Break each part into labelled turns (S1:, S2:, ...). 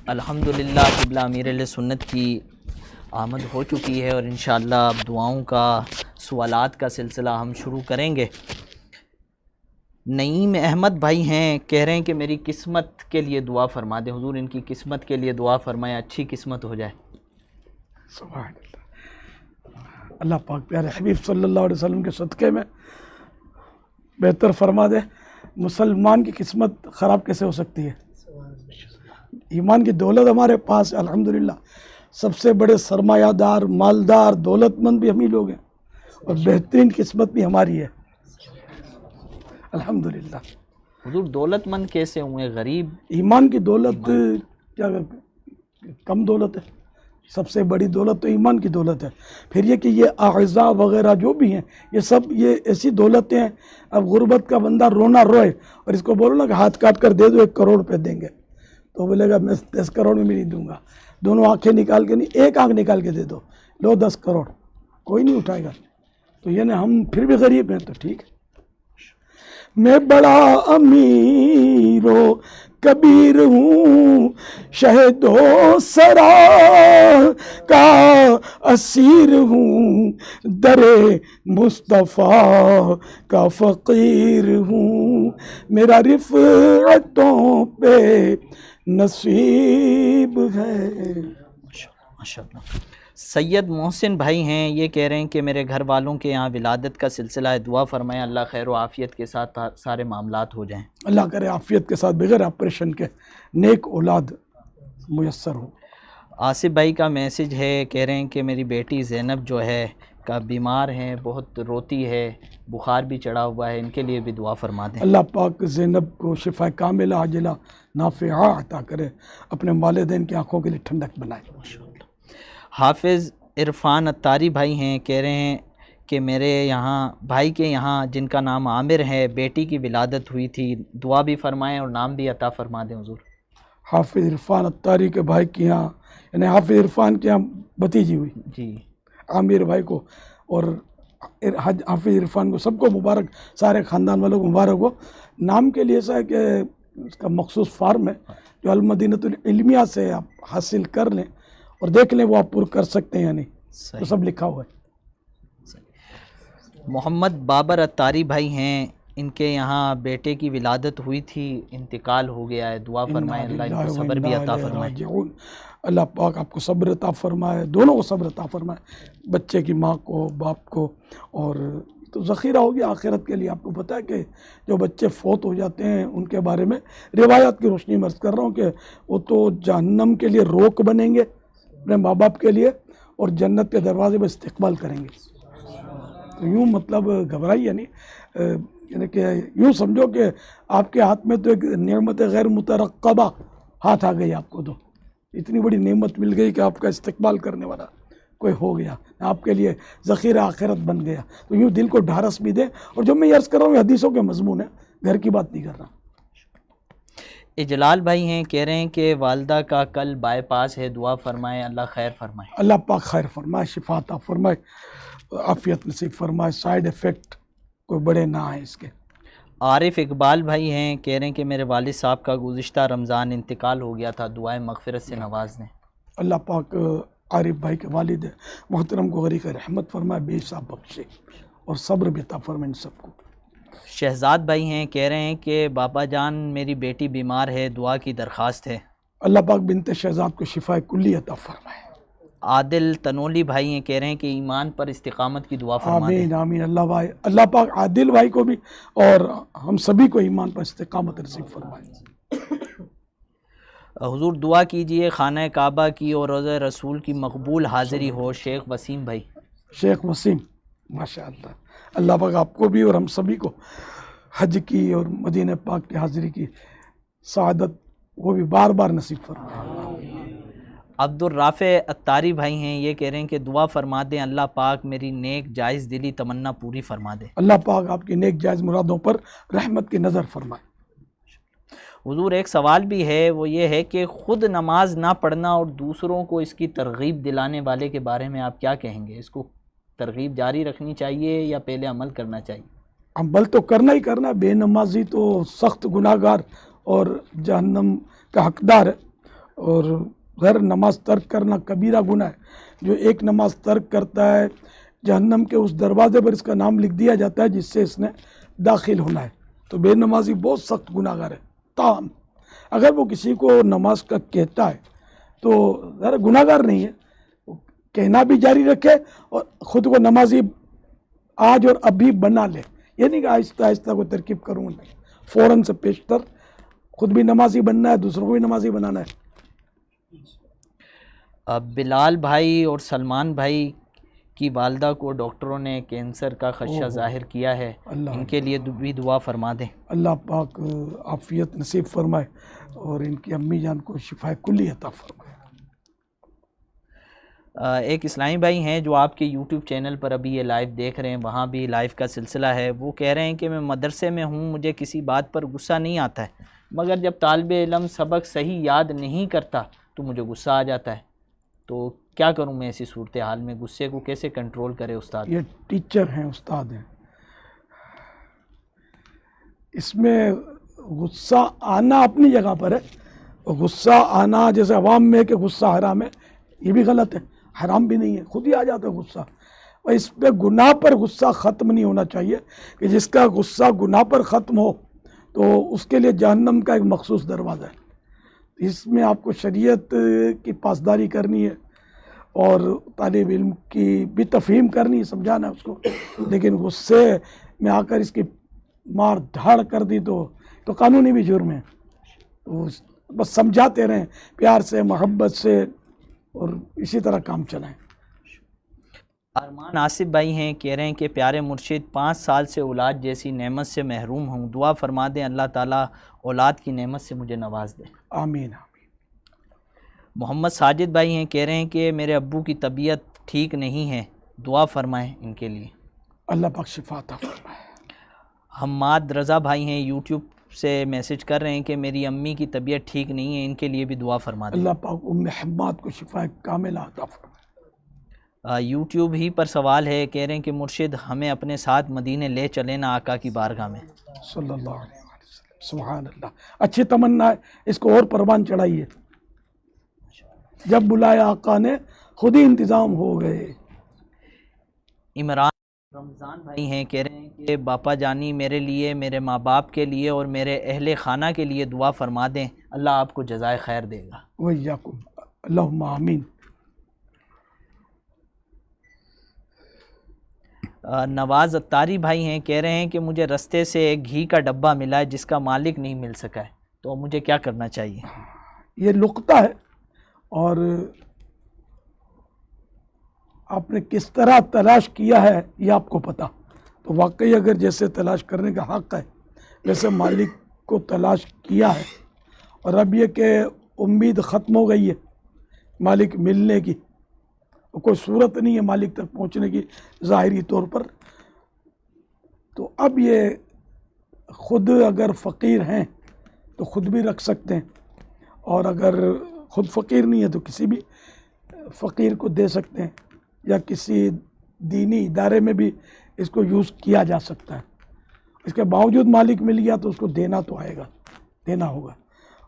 S1: الحمدللہ قبلہ امیر اہل سنت کی آمد ہو چکی ہے اور انشاءاللہ اب دعاؤں کا سوالات کا سلسلہ ہم شروع کریں گے۔ نعیم احمد بھائی ہیں، کہہ رہے ہیں کہ میری قسمت کے لیے دعا فرما دیں، حضور ان کی قسمت کے لیے دعا فرمائیں، اچھی قسمت ہو جائے۔
S2: سبحان اللہ، اللہ پاک پیارے حبیب صلی اللہ علیہ وسلم کے صدقے میں بہتر فرما دے۔ مسلمان کی قسمت خراب کیسے ہو سکتی ہے؟ ایمان کی دولت ہمارے پاس ہے الحمدللہ، سب سے بڑے سرمایہ دار، مالدار، دولت مند بھی ہم ہی لوگ ہیں، اور بہترین قسمت بھی ہماری ہے الحمدللہ۔
S1: حضور دولت مند کیسے ہوئے؟ غریب؟
S2: ایمان کی دولت کیا کم دولت ہے؟ سب سے بڑی دولت تو ایمان کی دولت ہے۔ پھر یہ کہ یہ اعضاء وغیرہ جو بھی ہیں، یہ ایسی دولتیں ہیں۔ اب غربت کا بندہ رونا روئے اور اس کو بولو نا کہ ہاتھ کاٹ کر دے دو 1 کروڑ روپے دیں گے، تو بولے گا میں 10 کروڑ میں بھی نہیں دوں گا، دونوں آنکھیں نکال کے نہیں، ایک آنکھ نکال کے دے دو، لو 10 کروڑ، کوئی نہیں اٹھائے گا۔ تو یعنی ہم پھر بھی غریب ہیں تو ٹھیک ہے۔ میں بڑا امیر و کبیر ہوں، شہد و سرا کا اسیر ہوں، در مصطفیٰ کا فقیر ہوں، میرا رفعتوں پہ نصیب ہے۔
S1: ماشاءاللہ۔ سید محسن بھائی ہیں، یہ کہہ رہے ہیں کہ میرے گھر والوں کے یہاں ولادت کا سلسلہ ہے، دعا فرمائیں اللہ خیر و عافیت کے ساتھ سارے معاملات ہو جائیں۔
S2: اللہ کرے عافیت کے ساتھ بغیر آپریشن کے نیک اولاد میسر ہو۔
S1: آصف بھائی کا میسج ہے، کہہ رہے ہیں کہ میری بیٹی زینب جو ہے کا بیمار ہیں، بہت روتی ہے، بخار بھی چڑھا ہوا ہے، ان کے لیے بھی دعا فرما دیں۔
S2: اللہ پاک زینب کو شفا کاملہ عاجلہ نافعہ عطا کرے، اپنے والدین کی آنکھوں کے لیے ٹھنڈک بنائے۔
S1: حافظ عرفان اتاری بھائی ہیں، کہہ رہے ہیں کہ میرے یہاں بھائی کے یہاں جن کا نام عامر ہے، بیٹی کی ولادت ہوئی تھی، دعا بھی فرمائیں اور نام بھی عطا فرما دیں حضور۔
S2: حافظ عرفان اتاری کے بھائی کے یہاں، یعنی حافظ عرفان کے یہاں بھتیجی ہوئی
S1: جی،
S2: عامر بھائی کو، اور حافظ عرفان کو سب کو مبارک، سارے خاندان والوں کو مبارک ہو۔ نام کے لیے ایسا ہے کہ اس کا مخصوص فارم ہے جو المدینۃ العلمیہ سے آپ حاصل کر لیں اور دیکھ لیں وہ آپ پر کر سکتے ہیں یا نہیں، تو سب لکھا ہوا ہے۔
S1: محمد بابر اتاری بھائی ہیں، ان کے یہاں بیٹے کی ولادت ہوئی تھی، انتقال ہو گیا ہے، دعا فرمائیں اللہ ان کو صبر بھی عطا فرمائے۔
S2: اللہ پاک آپ کو صبر عطا فرمائے، دونوں کو صبر عطا فرمائے، بچے کی ماں کو، باپ کو، اور تو ذخیرہ ہوگی آخرت کے لیے۔ آپ کو پتہ ہے کہ جو بچے فوت ہو جاتے ہیں ان کے بارے میں روایات کی روشنی میں عرض کر رہا ہوں کہ وہ تو جہنم کے لیے روک بنیں گے اپنے ماں باپ کے لیے، اور جنت کے دروازے میں استقبال کریں گے۔ تو یوں مطلب گھبرائیے نہیں، یعنی کہ یوں سمجھو کہ آپ کے ہاتھ میں تو ایک نعمت غیر مترقبہ ہاتھ آ گئی، آپ کو تو اتنی بڑی نعمت مل گئی کہ آپ کا استقبال کرنے والا کوئی ہو گیا، آپ کے لیے ذخیرہ آخرت بن گیا۔ تو یوں دل کو ڈھارس بھی دیں، اور جو میں یہ عرض کر رہا ہوں یہ حدیثوں کے مضمون ہے، گھر کی بات نہیں کر رہا۔
S1: اجلال بھائی ہیں، کہہ رہے ہیں کہ والدہ کا کل بائی پاس ہے، دعا فرمائیں اللہ خیر فرمائے۔
S2: اللہ پاک خیر فرمائے، شفا عطا فرمائے، عافیت نصیب فرمائے، سائیڈ ایفیکٹ کوئی بڑے نہ آئے اس کے۔
S1: عارف اقبال بھائی ہیں، کہہ رہے ہیں کہ میرے والد صاحب کا گزشتہ رمضان انتقال ہو گیا تھا، دعائیں مغفرت سے نواز دیں۔
S2: اللہ پاک عارف بھائی کے والد محترم کو غریق رحمت فرمائے، بے حساب بخشے، اور صبر بھی عطا فرمائے ان سب کو۔
S1: شہزاد بھائی ہیں، کہہ رہے ہیں کہ بابا جان میری بیٹی بیمار ہے، دعا کی درخواست ہے۔
S2: اللہ پاک بنت شہزاد کو شفا کلی عطا فرمائے۔
S1: عادل تنولی بھائی ہیں، کہہ رہے ہیں کہ ایمان پر استقامت کی دعا فرما دیں۔
S2: آمین آمین۔ اللہ پاک عادل بھائی کو بھی اور ہم سبھی کو ایمان پر استقامت نصیب فرمائے۔
S1: حضور دعا کیجئے خانہ کعبہ کی اور روضہ رسول کی مقبول حاضری ہو۔ شیخ وسیم بھائی۔
S2: شیخ وسیم، ماشاءاللہ، اللہ پاک آپ کو بھی اور ہم سبھی کو حج کی اور مدینہ پاک کی حاضری کی سعادت وہ بھی بار بار نصیب فرمائے۔
S1: عبد الرافع اتاری بھائی ہیں، یہ کہہ رہے ہیں کہ دعا فرما دیں اللہ پاک میری نیک جائز دلی تمنا پوری فرما دے۔
S2: اللہ پاک آپ کی نیک جائز مرادوں پر رحمت کی نظر فرمائے۔
S1: حضور ایک سوال بھی ہے، وہ یہ ہے کہ خود نماز نہ پڑھنا اور دوسروں کو اس کی ترغیب دلانے والے کے بارے میں آپ کیا کہیں گے؟ اس کو ترغیب جاری رکھنی چاہیے یا پہلے عمل کرنا چاہیے؟
S2: عمل تو کرنا ہی کرنا، بے نمازی تو سخت گناہ گار اور جہنم کا حقدار ہے، اور غیر نماز ترک کرنا کبیرہ گناہ ہے. جو ایک نماز ترک کرتا ہے جہنم کے اس دروازے پر اس کا نام لکھ دیا جاتا ہے جس سے اس نے داخل ہونا ہے. تو بے نمازی بہت سخت گناہ گار ہے. تاہم اگر وہ کسی کو نماز کا کہتا ہے تو ذرا گناہ گار نہیں ہے، کہنا بھی جاری رکھے اور خود کو نمازی آج اور ابھی بنا لے. یہ نہیں کہ آہستہ آہستہ کوئی ترکیب کروں گا، فوراً سے پیشتر خود بھی نمازی بننا ہے، دوسروں کو بھی نمازی بنانا ہے.
S1: بلال بھائی اور سلمان بھائی کی والدہ کو ڈاکٹروں نے کینسر کا خدشہ ظاہر کیا ہے، ان کے لیے بھی دعا فرما دیں.
S2: اللہ پاک عافیت نصیب فرمائے اور ان کی امی جان کو شفا کلی عطا فرمائے.
S1: ایک اسلامی بھائی ہیں جو آپ کے یوٹیوب چینل پر ابھی یہ لائیو دیکھ رہے ہیں، وہاں بھی لائیو کا سلسلہ ہے. وہ کہہ رہے ہیں کہ میں مدرسے میں ہوں، مجھے کسی بات پر غصہ نہیں آتا ہے، مگر جب طالب علم سبق صحیح یاد نہیں کرتا تو مجھے غصہ آ جاتا ہے. تو کیا کروں میں ایسی صورتحال میں؟ غصے کو کیسے کنٹرول کرے استاد؟
S2: یہ ٹیچر ہیں، استاد ہیں، اس میں غصہ آنا اپنی جگہ پر ہے. غصہ آنا جیسے عوام میں کہ غصہ حرام ہے، یہ بھی غلط ہے. حرام بھی نہیں ہے، خود ہی آ جاتا ہے غصہ. اور اس پہ گناہ پر غصہ ختم نہیں ہونا چاہیے کہ جس کا غصہ گناہ پر ختم ہو تو اس کے لیے جہنم کا ایک مخصوص دروازہ ہے. اس میں آپ کو شریعت کی پاسداری کرنی ہے اور طالب علم کی بھی تفہیم کرنی ہے، سمجھانا ہے اس کو. لیکن غصے میں آ کر اس کی مار دھاڑ کر دی تو قانونی بھی جرم ہے. بس سمجھاتے رہیں پیار سے، محبت سے، اور اسی طرح کام چلائیں.
S1: ارمان آصف بھائی ہیں، کہہ رہے ہیں کہ پیارے مرشد 5 سال سے اولاد جیسی نعمت سے محروم ہوں، دعا فرما دیں اللہ تعالیٰ اولاد کی نعمت سے مجھے نواز دے.
S2: آمین.
S1: محمد ساجد بھائی ہیں، کہہ رہے ہیں کہ میرے ابو کی طبیعت ٹھیک نہیں ہے، دعا فرمائیں ان کے لیے.
S2: اللہ پاک شفا عطا فرمائے.
S1: حماد رضا بھائی ہیں، یوٹیوب سے میسج کر رہے ہیں کہ میری امی کی طبیعت ٹھیک نہیں ہے، ان کے لیے بھی دعا فرما دیں.
S2: اللہ پاک ام حماد کو شفا کاملہ عطا فرمائے.
S1: یوٹیوب ہی پر سوال ہے، کہہ رہے ہیں کہ مرشد ہمیں اپنے ساتھ مدینے لے چلیں نا آقا کی بارگاہ میں.
S2: صلی اللہ علیہ وسلم. سبحان اللہ. اچھی تمنا ہے، اس کو اور پروان چڑھائیے. جب بلایا آقا نے خود ہی انتظام ہو گئے.
S1: عمران رمضان بھائی ہیں، کہہ رہے ہیں کہ باپا جانی میرے لیے، میرے ماں باپ کے لیے اور میرے اہل خانہ کے لیے دعا فرما دیں، اللہ آپ کو جزائے خیر دے گا.
S2: وإیاکم. اللہم آمین.
S1: نواز اتاری بھائی ہیں، کہہ رہے ہیں کہ مجھے رستے سے ایک گھی کا ڈبہ ملا ہے جس کا مالک نہیں مل سکا ہے، تو مجھے کیا کرنا چاہیے؟
S2: یہ لقطہ ہے اور آپ نے کس طرح تلاش کیا ہے یہ آپ کو پتا. تو واقعی اگر جیسے تلاش کرنے کا حق ہے ویسے مالک کو تلاش کیا ہے، اور اب یہ کہ امید ختم ہو گئی ہے مالک ملنے کی، کوئی صورت نہیں ہے مالک تک پہنچنے کی ظاہری طور پر، تو اب یہ خود اگر فقیر ہیں تو خود بھی رکھ سکتے ہیں، اور اگر خود فقیر نہیں ہے تو کسی بھی فقیر کو دے سکتے ہیں، یا کسی دینی ادارے میں بھی اس کو یوز کیا جا سکتا ہے. اس کے باوجود مالک مل گیا تو اس کو دینا تو آئے گا، دینا ہوگا.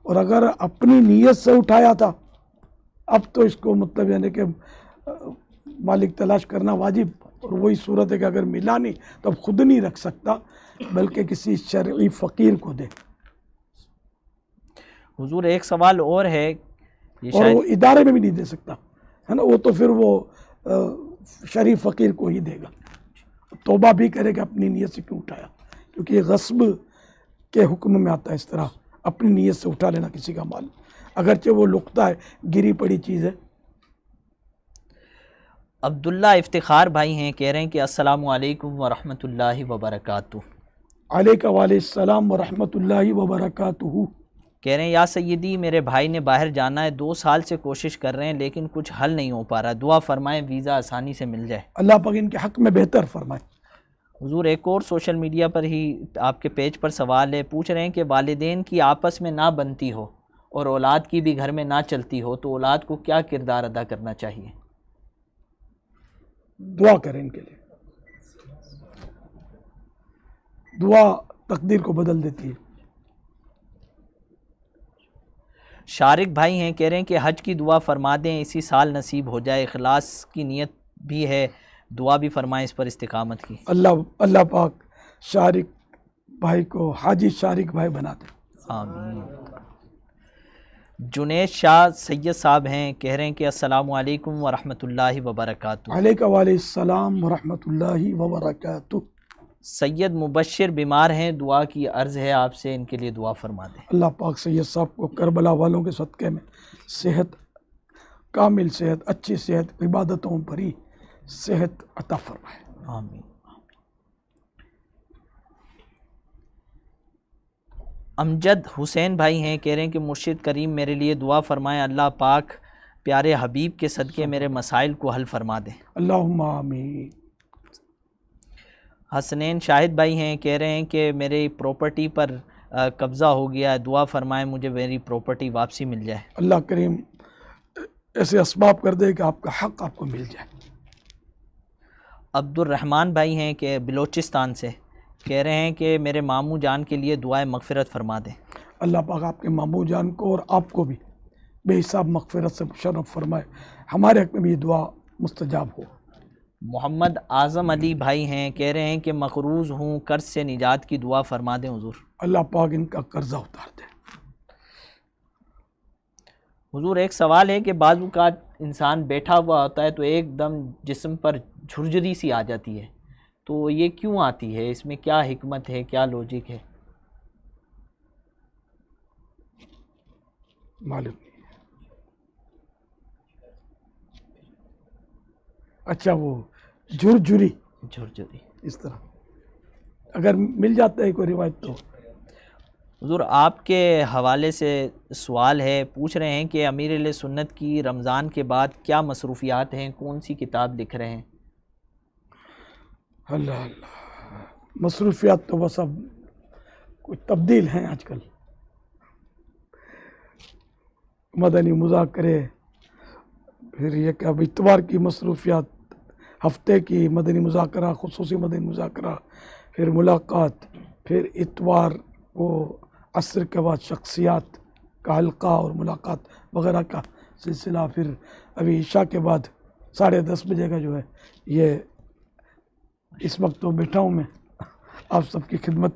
S2: اور اگر اپنی نیت سے اٹھایا تھا اب تو اس کو مطلب یعنی کہ مالک تلاش کرنا واجب، اور وہی صورت ہے کہ اگر ملا نہیں تو اب خود نہیں رکھ سکتا بلکہ کسی شرعی فقیر کو دے.
S1: حضور ایک سوال اور ہے، یہ
S2: اور وہ ادارے میں بھی نہیں دے سکتا ہے نا، وہ تو پھر وہ شرعی فقیر کو ہی دے گا. توبہ بھی کرے گا اپنی نیت سے کیوں اٹھایا، کیونکہ یہ غصب کے حکم میں آتا ہے اس طرح اپنی نیت سے اٹھا لینا کسی کا مال، اگرچہ وہ لقطہ ہے، گری پڑی چیز ہے.
S1: عبداللہ افتخار بھائی ہیں، کہہ رہے ہیں کہ السلام علیکم ورحمۃ اللہ وبرکاتہ.
S2: علیکہ وعلیہ السلام ورحمۃ اللہ وبرکاتہ.
S1: کہہ رہے ہیں یا سیدی میرے بھائی نے باہر جانا ہے، 2 سال سے کوشش کر رہے ہیں لیکن کچھ حل نہیں ہو پا رہا، دعا فرمائیں ویزا آسانی سے مل جائے.
S2: اللہ پاک ان کے حق میں بہتر فرمائے.
S1: حضور ایک اور سوشل میڈیا پر ہی آپ کے پیج پر سوال ہے، پوچھ رہے ہیں کہ والدین کی آپس میں نہ بنتی ہو اور اولاد کی بھی گھر میں نہ چلتی ہو تو اولاد کو کیا کردار ادا کرنا چاہیے؟
S2: دعا کریں ان کے لیے، دعا تقدیر کو بدل دیتی ہے.
S1: شارق بھائی ہیں، کہہ رہے ہیں کہ حج کی دعا فرما دیں، اسی سال نصیب ہو جائے، اخلاص کی نیت بھی ہے، دعا بھی فرمائیں اس پر استقامت کی۔
S2: اللہ پاک شارق بھائی کو حاجی شارق بھائی بنا دے۔
S1: آمین۔ جنید شاہ سید صاحب ہیں، کہہ رہے ہیں کہ السلام علیکم ورحمۃ اللہ وبرکاتہ۔
S2: علیکم وعلیکم السلام ورحمۃ اللہ وبرکاتہ۔
S1: سید مبشر بیمار ہیں، دعا کی عرض ہے آپ سے، ان کے لیے دعا فرما دیں۔
S2: اللہ پاک سید صاحب کو کربلا والوں کے صدقے میں صحت، کامل صحت، اچھی صحت، عبادتوں بھری صحت عطا فرمائے۔
S1: آمین۔ امجد حسین بھائی ہیں، کہہ رہے ہیں کہ مرشد کریم میرے لیے دعا فرمائیں، اللہ پاک پیارے حبیب کے صدقے میرے مسائل کو حل فرما دیں۔
S2: اللہم آمین۔
S1: حسنین شاہد بھائی ہیں، کہہ رہے ہیں کہ میری پراپرٹی پر قبضہ ہو گیا ہے، دعا فرمائیں مجھے میری پراپرٹی واپسی مل جائے۔
S2: اللہ کریم ایسے اسباب کر دے کہ آپ کا حق آپ کو مل جائے۔
S1: عبد الرحمن بھائی ہیں کہ بلوچستان سے، کہہ رہے ہیں کہ میرے ماموں جان کے لیے دعائے مغفرت فرما دیں۔
S2: اللہ پاک آپ کے ماموں جان کو اور آپ کو بھی بے حساب مغفرت سے مشرف فرمائے، ہمارے حق میں بھی یہ دعا مستجاب ہو۔
S1: محمد اعظم علی بھائی ہیں، کہہ رہے ہیں کہ مقروض ہوں، قرض سے نجات کی دعا فرما دیں حضور۔
S2: اللہ پاک ان کا قرضہ اتار دے۔
S1: حضور ایک سوال ہے کہ بعض اوقات انسان بیٹھا ہوا ہوتا ہے تو ایک دم جسم پر جھرجھری سی آ جاتی ہے، تو یہ کیوں آتی ہے؟ اس میں کیا حکمت ہے، کیا لوجک ہے؟
S2: معلوم نہیں۔ اچھا، وہ جھرجھری
S1: جھرجھری
S2: اس طرح اگر مل جاتا ہے کوئی روایت تو۔
S1: حضور آپ کے حوالے سے سوال ہے، پوچھ رہے ہیں کہ امیر اہل سنت کی رمضان کے بعد کیا مصروفیات ہیں، کون سی کتاب لکھ رہے ہیں؟
S2: اللہ اللہ، مصروفیات تو بس اب کچھ تبدیل ہیں آج کل، مدنی مذاکرے، پھر یہ کہ اب اتوار کی مصروفیات، ہفتے کی مدنی مذاکرہ، خصوصی مدنی مذاکرہ، پھر ملاقات، پھر اتوار کو عصر کے بعد شخصیات کا حلقہ اور ملاقات وغیرہ کا سلسلہ، پھر ابھی عشاء کے بعد 10:30 بجے کا جو ہے یہ اس وقت تو بیٹھا ہوں میں آپ سب کی خدمت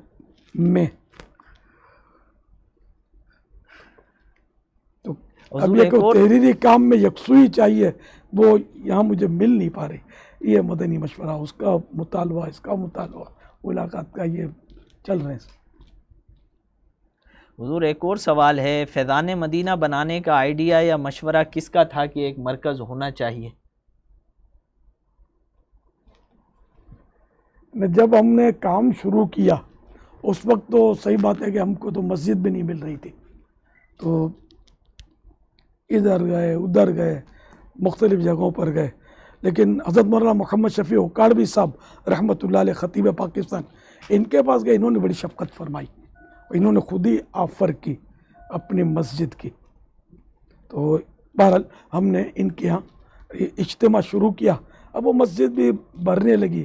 S2: میں۔ تو اب یہ کہ تحریری کام میں یکسوئی چاہیے، وہ یہاں مجھے مل نہیں پا رہی۔ یہ مدنی مشورہ، اس کا مطالبہ، اس کا مطالبہ، ملاقات کا، یہ چل رہے ہیں۔
S1: حضور ایک اور سوال ہے، فیضان مدینہ بنانے کا آئیڈیا یا مشورہ کس کا تھا کہ ایک مرکز ہونا چاہیے؟
S2: جب ہم نے کام شروع کیا اس وقت تو صحیح بات ہے کہ ہم کو تو مسجد بھی نہیں مل رہی تھی، تو ادھر گئے ادھر گئے، مختلف جگہوں پر گئے، لیکن حضرت مولانا محمد شفیع اکاڑوی صاحب رحمۃ اللہ علیہ خطیب پاکستان، ان کے پاس گئے، انہوں نے بڑی شفقت فرمائی، انہوں نے خود ہی آفر کی اپنی مسجد کی۔ تو بہرحال ہم نے ان کے ہاں اجتماع شروع کیا، اب وہ مسجد بھی بھرنے لگی،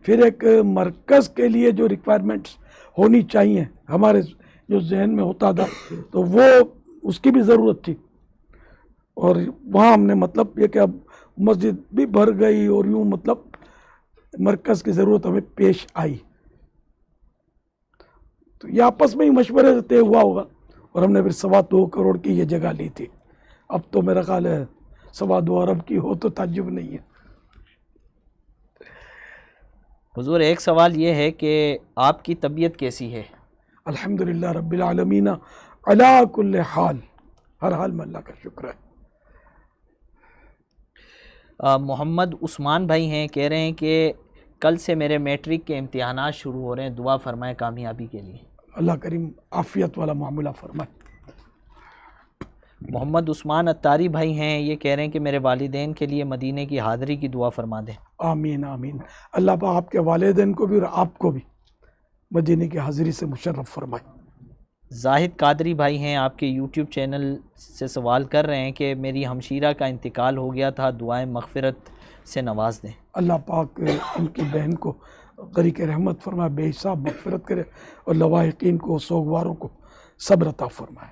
S2: پھر ایک مرکز کے لیے جو ریکوائرمنٹس ہونی چاہیے ہمارے جو ذہن میں ہوتا تھا تو وہ اس کی بھی ضرورت تھی، اور وہاں ہم نے مطلب یہ کہ اب مسجد بھی بھر گئی اور یوں مطلب مرکز کی ضرورت ہمیں پیش آئی، تو یہ آپس میں ہی مشورے سے طے ہوا ہوگا، اور ہم نے پھر 2.25 کروڑ کی یہ جگہ لی تھی۔ اب تو میرا خیال ہے 2.25 ارب کی ہو تو تعجب نہیں ہے۔
S1: حضور ایک سوال یہ ہے کہ آپ کی طبیعت کیسی ہے؟
S2: الحمدللہ رب العالمین علی کل حال، ہر حال میں اللہ کا شکر ہے۔
S1: محمد عثمان بھائی ہیں، کہہ رہے ہیں کہ کل سے میرے میٹرک کے امتحانات شروع ہو رہے ہیں، دعا فرمائیں کامیابی کے لیے۔
S2: اللہ کریم عافیت والا معاملہ فرمائے۔
S1: محمد عثمان اتاری بھائی ہیں، یہ کہہ رہے ہیں کہ میرے والدین کے لیے مدینے کی حاضری کی دعا فرما دیں۔
S2: آمین آمین، اللہ پاک آپ کے والدین کو بھی اور آپ کو بھی مدینے کی حاضری سے مشرف فرمائے۔
S1: زاہد قادری بھائی ہیں، آپ کے یوٹیوب چینل سے سوال کر رہے ہیں کہ میری ہمشیرہ کا انتقال ہو گیا تھا، دعائیں مغفرت سے نواز دیں۔
S2: اللہ پاک ان کی بہن کو غریق رحمت فرمائے، بے حساب مغفرت کرے، اور لواحقین کو، سوگواروں کو صبر عطا فرمائے۔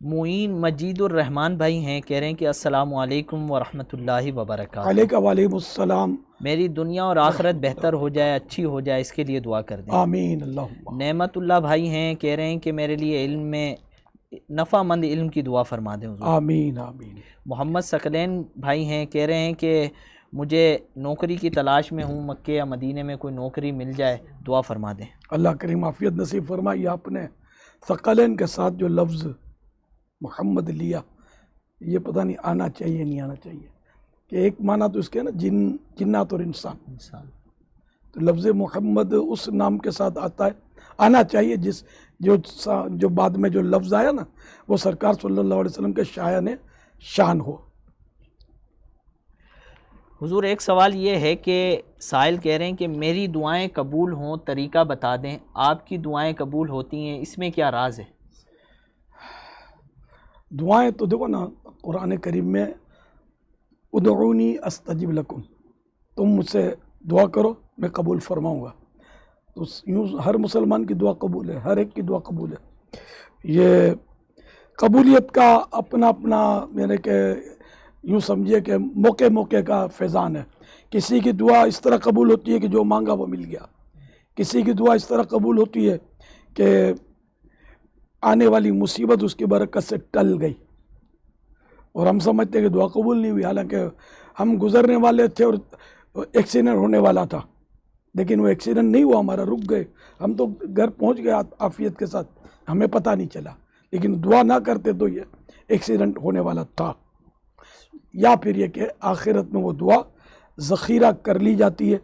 S1: معین مجید الرحمان بھائی ہیں، کہہ رہے ہیں کہ السلام علیکم ورحمۃ اللہ وبرکاتہ،
S2: علیکم وعلیکم السلام،
S1: میری دنیا اور آخرت بہتر ہو جائے، اچھی ہو جائے، اس کے لیے دعا کر دیں۔
S2: آمین اللہم،
S1: نعمت اللہ بھائی ہیں، کہہ رہے ہیں کہ میرے لیے علم میں نفع مند علم کی دعا فرما دیں حضور۔
S2: آمین آمین۔
S1: محمد ثقلین بھائی ہیں، کہہ رہے ہیں کہ مجھے نوکری کی تلاش میں ہوں، مکے یا مدینے میں کوئی نوکری مل جائے، دعا فرما دیں۔
S2: اللہ کریم عافیت نصیب فرمائی۔ آپ نے ثقلین کے ساتھ جو لفظ محمد لیا، یہ پتہ نہیں آنا چاہیے نہیں آنا چاہیے، کہ ایک معنی تو اس کے نا جنات اور انسان، تو لفظ محمد اس نام کے ساتھ آتا ہے، آنا چاہیے جو بعد میں جو لفظ آیا نا وہ سرکار صلی اللہ علیہ وسلم کے شایان شان ہو۔
S1: حضور ایک سوال یہ ہے کہ سائل کہہ رہے ہیں کہ میری دعائیں قبول ہوں، طریقہ بتا دیں، آپ کی دعائیں قبول ہوتی ہیں، اس میں کیا راز ہے؟
S2: دعائیں تو دیکھو نا، قرآن کریم میں ادعونی استجب لکم، تم مجھ سے دعا کرو میں قبول فرماؤں گا، تو یوں ہر مسلمان کی دعا قبول ہے، ہر ایک کی دعا قبول ہے۔ یہ قبولیت کا اپنا اپنا یعنی کہ یوں سمجھیے کہ موقع موقع کا فیضان ہے۔ کسی کی دعا اس طرح قبول ہوتی ہے کہ جو مانگا وہ مل گیا، کسی کی دعا اس طرح قبول ہوتی ہے کہ آنے والی مصیبت اس کی برکت سے ٹل گئی، اور ہم سمجھتے ہیں کہ دعا قبول نہیں ہوئی، حالانکہ ہم گزرنے والے تھے اور ایکسیڈنٹ ہونے والا تھا، لیکن وہ ایکسیڈنٹ نہیں ہوا ہمارا، رک گئے، ہم تو گھر پہنچ گئے عافیت کے ساتھ، ہمیں پتہ نہیں چلا، لیکن دعا نہ کرتے تو یہ ایکسیڈنٹ ہونے والا تھا۔ یا پھر یہ کہ آخرت میں وہ دعا ذخیرہ کر لی جاتی ہے،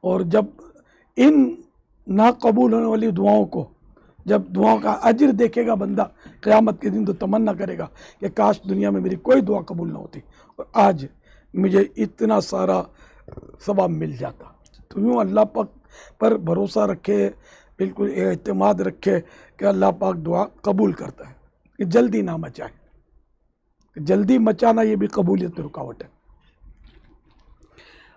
S2: اور جب ان ناقبول ہونے والی دعاؤں کو، جب دعاؤں کا اجر دیکھے گا بندہ قیامت کے دن، تو تمنا کرے گا کہ کاش دنیا میں میری کوئی دعا قبول نہ ہوتی اور آج مجھے اتنا سارا ثواب مل جاتا۔ تو یوں اللہ پاک پر بھروسہ رکھے، بالکل اعتماد رکھے کہ اللہ پاک دعا قبول کرتا ہے، کہ جلدی نہ مچائے، جلدی مچانا یہ بھی قبولیت میں رکاوٹ ہے۔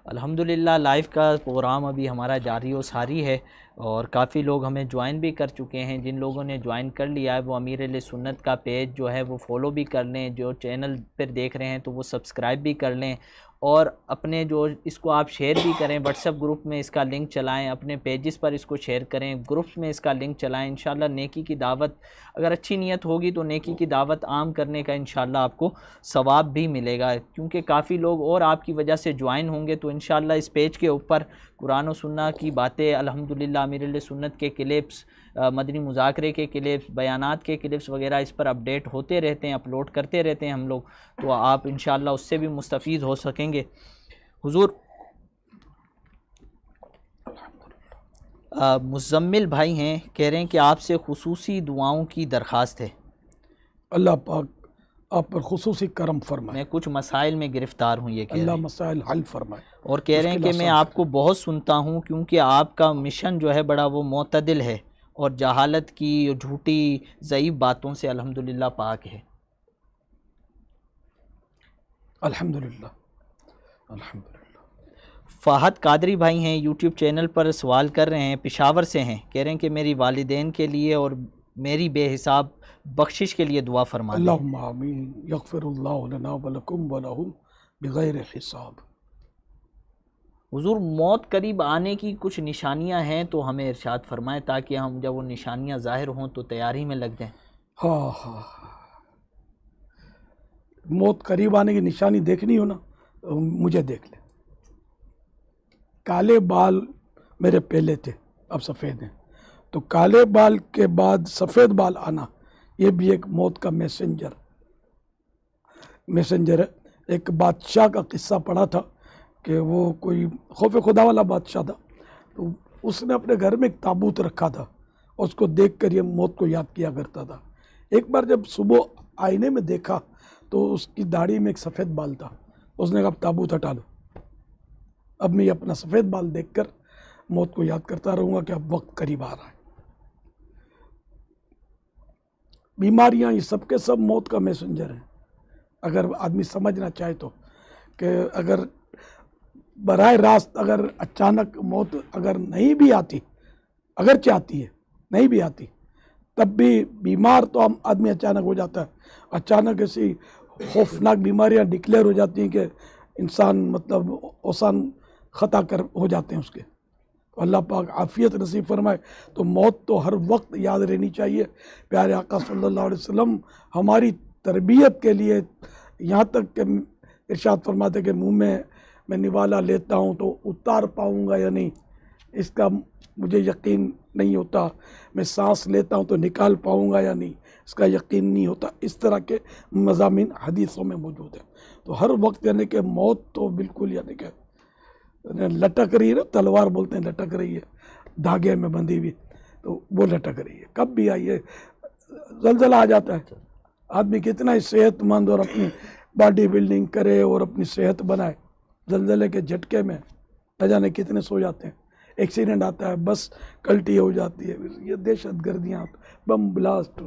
S1: الحمدللہ لائف کا پروگرام ابھی ہمارا جاری و ساری ہے، اور کافی لوگ ہمیں جوائن بھی کر چکے ہیں۔ جن لوگوں نے جوائن کر لیا ہے وہ امیر اہل سنت کا پیج جو ہے وہ فالو بھی کر لیں، جو چینل پر دیکھ رہے ہیں تو وہ سبسکرائب بھی کر لیں، اور اپنے جو اس کو آپ شیئر بھی کریں، واٹس ایپ گروپ میں اس کا لنک چلائیں، اپنے پیجز پر اس کو شیئر کریں، گروپس میں اس کا لنک چلائیں۔ انشاءاللہ نیکی کی دعوت، اگر اچھی نیت ہوگی تو نیکی کی دعوت عام کرنے کا انشاءاللہ آپ کو ثواب بھی ملے گا، کیونکہ کافی لوگ اور آپ کی وجہ سے جوائن ہوں گے، تو انشاءاللہ اس پیج کے اوپر قرآن و سنت کی باتیں، الحمدللہ امیر اہل سنت کے کلپس، مدنی مذاکرے کے کلپس، بیانات کے کلپس وغیرہ اس پر اپڈیٹ ہوتے رہتے ہیں، اپلوڈ کرتے رہتے ہیں ہم لوگ، تو آپ انشاءاللہ اس سے بھی مستفید ہو سکیں گے۔ حضور مزمل بھائی ہیں، کہہ رہے ہیں کہ آپ سے خصوصی دعاؤں کی درخواست ہے۔
S2: اللہ پاک آپ پر خصوصی کرم فرمائے،
S1: میں کچھ مسائل میں گرفتار ہوں، یہ کہہ رہے
S2: اللہ
S1: ہیں،
S2: مسائل حل فرمائے،
S1: اور کہہ رہے ہیں کہ میں آپ کو بہت سنتا ہوں کیونکہ آپ کا مشن جو ہے بڑا وہ معتدل ہے، اور جہالت کی جھوٹی ضعیف باتوں سے الحمدللہ پاک ہے۔
S2: الحمدللہ الحمدللہ۔
S1: فہد قادری بھائی ہیں، یوٹیوب چینل پر سوال کر رہے ہیں، پشاور سے ہیں، کہہ رہے ہیں کہ میری والدین کے لیے اور میری بے حساب بخشش کے لیے دعا فرما دیں۔
S2: اللہم آمین، یغفر اللہ لنا ولکم ولہم بغیر حساب۔
S1: حضور موت قریب آنے کی کچھ نشانیاں ہیں تو ہمیں ارشاد فرمائیں، تاکہ ہم جب وہ نشانیاں ظاہر ہوں تو تیاری میں لگ جائیں۔
S2: ہاں ہاں، موت قریب آنے کی نشانی دیکھنی ہو نا، مجھے دیکھ لے، کالے بال میرے پہلے تھے، اب سفید ہیں، تو کالے بال کے بعد سفید بال آنا یہ بھی ایک موت کا میسنجر ہے۔ ایک بادشاہ کا قصہ پڑھا تھا کہ وہ کوئی خوف خدا والا بادشاہ تھا، تو اس نے اپنے گھر میں ایک تابوت رکھا تھا، اور اس کو دیکھ کر یہ موت کو یاد کیا کرتا تھا۔ ایک بار جب صبح آئینے میں دیکھا تو اس کی داڑھی میں ایک سفید بال تھا، اس نے کہا اب تابوت ہٹا لو، اب میں یہ اپنا سفید بال دیکھ کر موت کو یاد کرتا رہوں گا کہ اب وقت قریب آ رہا ہے۔ بیماریاں یہ سب کے سب موت کا میسنجر ہیں، اگر آدمی سمجھنا چاہے تو، کہ اگر براہ راست اگر اچانک موت اگر نہیں بھی آتی، اگر چاہتی ہے نہیں بھی آتی، تب بھی بیمار تو ہم آدمی اچانک ہو جاتا ہے، اچانک ایسی خوفناک بیماریاں ڈکلیئر ہو جاتی ہیں کہ انسان مطلب اوسان خطا کر ہو جاتے ہیں اس کے. اللہ پاک عافیت نصیب فرمائے. تو موت تو ہر وقت یاد رہنی چاہیے. پیارے آقا صلی اللہ علیہ وسلم ہماری تربیت کے لیے یہاں تک کہ ارشاد فرماتے کہ منہ میں نوالا لیتا ہوں تو اتار پاؤں گا یا نہیں اس کا مجھے یقین نہیں ہوتا، میں سانس لیتا ہوں تو نکال پاؤں گا یا نہیں اس کا یقین نہیں ہوتا. اس طرح کے مضامین حدیثوں میں موجود ہیں. تو ہر وقت یعنی کہ موت تو بالکل یعنی کہ لٹک رہی ہے نا، تلوار بولتے ہیں لٹک رہی ہے دھاگے میں بندھی ہوئی، تو وہ لٹک رہی ہے. کب بھی آئیے زلزلہ آ جاتا ہے، آدمی کتنا ہی صحت مند اور اپنی باڈی بلڈنگ کرے اور اپنی صحت بنائے، زلزلے کے جھٹکے میں نہ جانے کتنے سو جاتے ہیں. ایکسیڈنٹ آتا ہے، بس کلٹی ہو جاتی ہے، یہ دہشت گردیاں، بم بلاسٹ،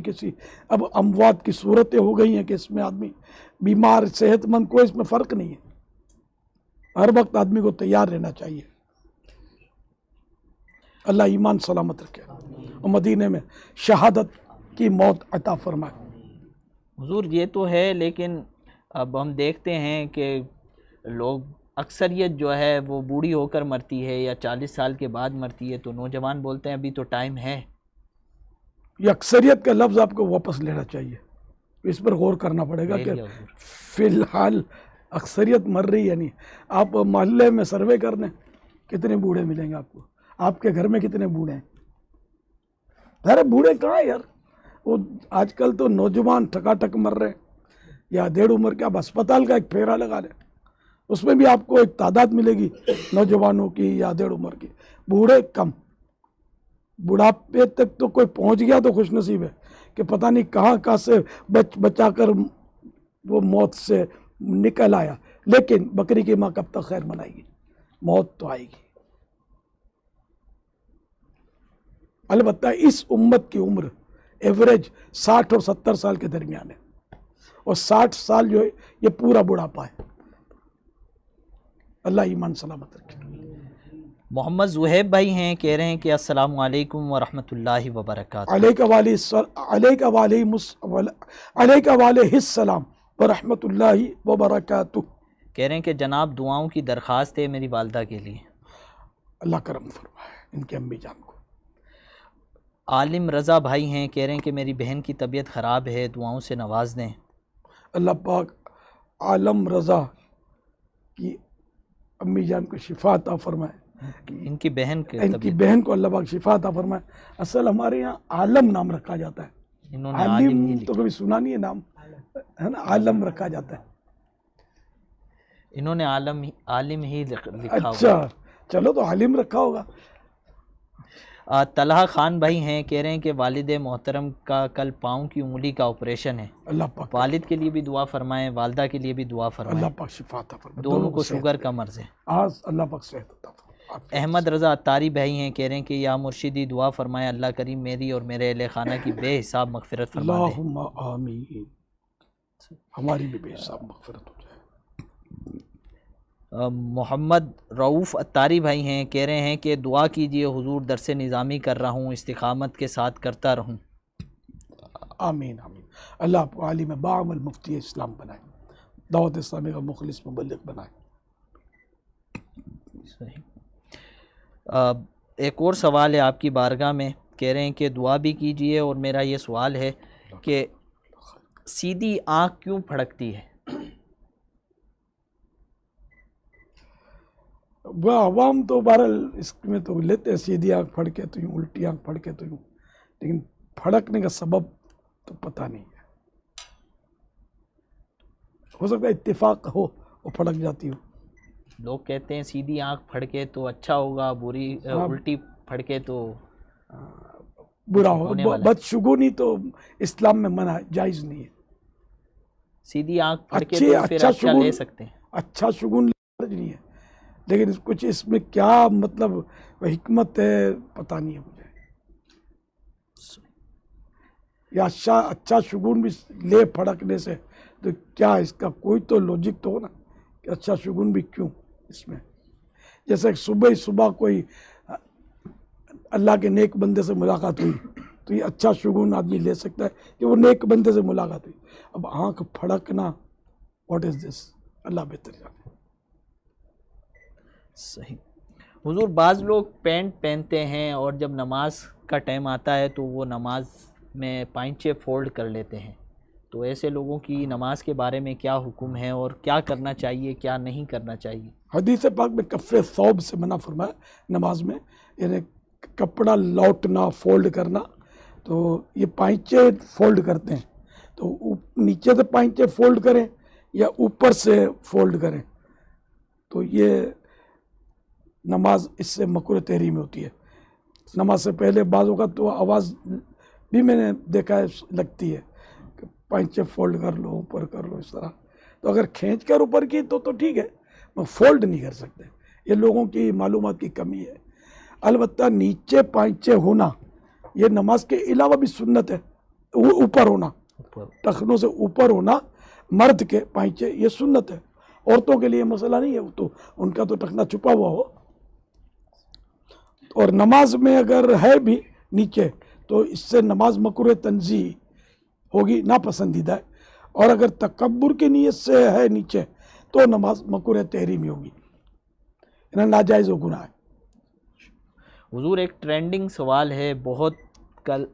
S2: کیسی اب اموات کی صورتیں ہو گئی ہیں کہ اس میں آدمی بیمار صحت مند کوئی اس میں فرق نہیں ہے. ہر وقت آدمی کو تیار رہنا چاہیے. اللہ ایمان سلامت رکھے اور مدینے میں شہادت کی موت عطا فرمائے.
S1: حضور یہ تو ہے، لیکن اب ہم دیکھتے ہیں کہ لوگ اکثریت جو ہے وہ بوڑھی ہو کر مرتی ہے یا 40 سال کے بعد مرتی ہے، تو نوجوان بولتے ہیں ابھی تو ٹائم ہے.
S2: یہ اکثریت کا لفظ آپ کو واپس لینا چاہیے، اس پر غور کرنا پڑے گا کہ فی الحال اکثریت مر رہی ہے نہیں. آپ محلے میں سروے کر لیں کتنے بوڑھے ملیں گے آپ کو، آپ کے گھر میں کتنے بوڑھے ہیں. ارے بوڑھے کہاں ہیں یار، وہ آج کل تو نوجوان ٹھکا ٹک مر رہے ہیں یا ڈیڑھ عمر کے. آپ اسپتال کا ایک پھیرا لگا لیں، اس میں بھی آپ کو ایک تعداد ملے گی نوجوانوں کی یا ڈیڑھ عمر کی. بوڑھے کم، بڑھاپے تک تو کوئی پہنچ گیا تو خوش نصیب ہے کہ پتہ نہیں کہاں سے بچا کر وہ موت سے نکل آیا. لیکن بکری کی ماں کب تک خیر منائے گی، موت تو آئے گی. البتہ اس امت کی عمر ایوریج 60 اور 70 سال کے درمیان ہے، اور 60 سال جو ہے یہ پورا بڑھاپا ہے. اللہ ایمان سلامت رکھے.
S1: محمد زہیب بھائی ہیں، کہہ رہے ہیں کہ السلام علیکم ورحمۃ اللہ وبرکاتہ.
S2: علیکہ والہ السلام ورحمۃ اللہ وبرکاتہ.
S1: کہہ رہے ہیں کہ جناب دعاؤں کی درخواست ہے میری والدہ کے لیے.
S2: اللہ کرم فرمائے ان کے امی جان کو.
S1: عالم رضا بھائی ہیں، کہہ رہے ہیں کہ میری بہن کی طبیعت خراب ہے، دعاؤں سے نواز دیں.
S2: اللہ پاک عالم رضا کی امی جان کو شفا عطا فرمائے.
S1: ان کی بہن
S2: کو اللہ پاک شفا عطا فرمائے. اصل ہمارے یہاں عالم نام رکھا جاتا ہے،
S1: انہوں نے
S2: عالم تو کبھی سنا نہیں ہے نام، ہے نا، عالم رکھا جاتا ہے.
S1: انہوں نے عالم ہی لکھا.
S2: اچھا چلو تو عالم رکھا ہوگا.
S1: طلحہ خان بھائی ہیں، کہہ رہے ہیں کہ والد محترم کا کل پاؤں کی انگلی کا آپریشن ہے،
S2: اللہ پاک
S1: والد کے لیے بھی دعا فرمائیں، والدہ کے لیے بھی دعا فرمائیں.
S2: اللہ پاک شفا عطا فرمائے.
S1: دونوں کو شوگر کا مرض ہے.
S2: اللہ پاک صحت عطا فرمائے.
S1: احمد رضا اتاری بھائی ہیں، کہہ رہے ہیں کہ یا مرشدی دعا فرمائے، اللہ کریم میری اور میرے اہل خانہ کی بے حساب مغفرت فرما دے.
S2: اللہم آمین. ہماری بھی بے حساب مغفرت ہو جائے.
S1: محمد رعوف اتاری بھائی ہیں، کہہ رہے ہیں کہ دعا کیجئے حضور، درس نظامی کر رہا ہوں، استقامت کے ساتھ کرتا رہوں.
S2: آمین آمین. اللہ آپ کو عالم باعمل مفتی اسلام بنائے، دعوت اسلامی کا مخلص مبلغ بنائے.
S1: ایک اور سوال ہے آپ کی بارگاہ میں، کہہ رہے ہیں کہ دعا بھی کیجئے، اور میرا یہ سوال ہے کہ سیدھی آنکھ کیوں پھڑکتی ہے؟
S2: وہ عوام تو بہرحال اس میں تو لیتے ہیں سیدھی آنکھ پھڑ کے تو یوں، الٹی آنکھ پھڑ کے تو یوں، لیکن پھڑکنے کا سبب تو پتہ نہیں ہے. ہو سکتا ہے اتفاق ہو وہ پھڑک جاتی ہو.
S1: لوگ کہتے ہیں سیدھی آنکھ پھڑکے تو اچھا ہوگا، الٹی پھڑکے تو
S2: برا ہوگا. بدشگونی تو اسلام میں منع ہے، جائز نہیں ہے.
S1: سیدھی آنکھ پھڑکے تو پھر اچھا لے سکتے ہیں.
S2: اچھا شگون نہیں ہے، لیکن کچھ اس میں کیا مطلب حکمت ہے پتہ نہیں ہے مجھے. یا اچھا شگون بھی لے پھڑکنے سے تو کیا اس کا کوئی تو لوجک تو ہو نا کہ اچھا شگون بھی کیوں اس میں. جیسے صبح کوئی اللہ کے نیک بندے سے ملاقات ہوئی تو یہ اچھا شگون آدمی لے سکتا ہے کہ وہ نیک بندے سے ملاقات ہوئی. اب آنکھ پھڑکنا، واٹ از دس؟ اللہ بہتر جانے.
S1: صحیح. حضور بعض لوگ پینٹ پہنتے ہیں اور جب نماز کا ٹائم آتا ہے تو وہ نماز میں پائنچے فولڈ کر لیتے ہیں، تو ایسے لوگوں کی نماز کے بارے میں کیا حکم ہے اور کیا کرنا چاہیے کیا نہیں کرنا چاہیے؟
S2: حدیث پاک میں کف ثوب سے منع فرمایا نماز میں، یعنی کپڑا لوٹنا، فولڈ کرنا. تو یہ پائنچے فولڈ کرتے ہیں تو نیچے سے پائنچے فولڈ کریں یا اوپر سے فولڈ کریں، تو یہ نماز اس سے مکروہ تحریم ہوتی ہے. نماز سے پہلے بعض اوقات تو آواز بھی میں نے دیکھا ہے لگتی ہے کہ پائنچے فولڈ کر لو، اوپر کر لو، اس طرح. تو اگر کھینچ کر اوپر کی تو ٹھیک ہے، فولڈ نہیں کر سکتے. یہ لوگوں کی معلومات کی کمی ہے. البتہ نیچے پائنچے ہونا یہ نماز کے علاوہ بھی سنت ہے. وہ اوپر ہونا، ٹخنوں سے اوپر ہونا مرد کے پائنچے، یہ سنت ہے. عورتوں کے لیے مسئلہ نہیں ہے، وہ تو ان کا تو ٹخنا چھپا ہوا ہو. اور نماز میں اگر ہے بھی نیچے تو اس سے نماز مکروہ تنزیہ ہوگی، ناپسندیدہ ہے. اور اگر تکبر کی نیت سے ہے نیچے تو نماز مکروہ تحریمی ہوگی، یعنی ناجائز و گناہ ہے.
S1: حضور ایک ٹرینڈنگ سوال ہے، بہت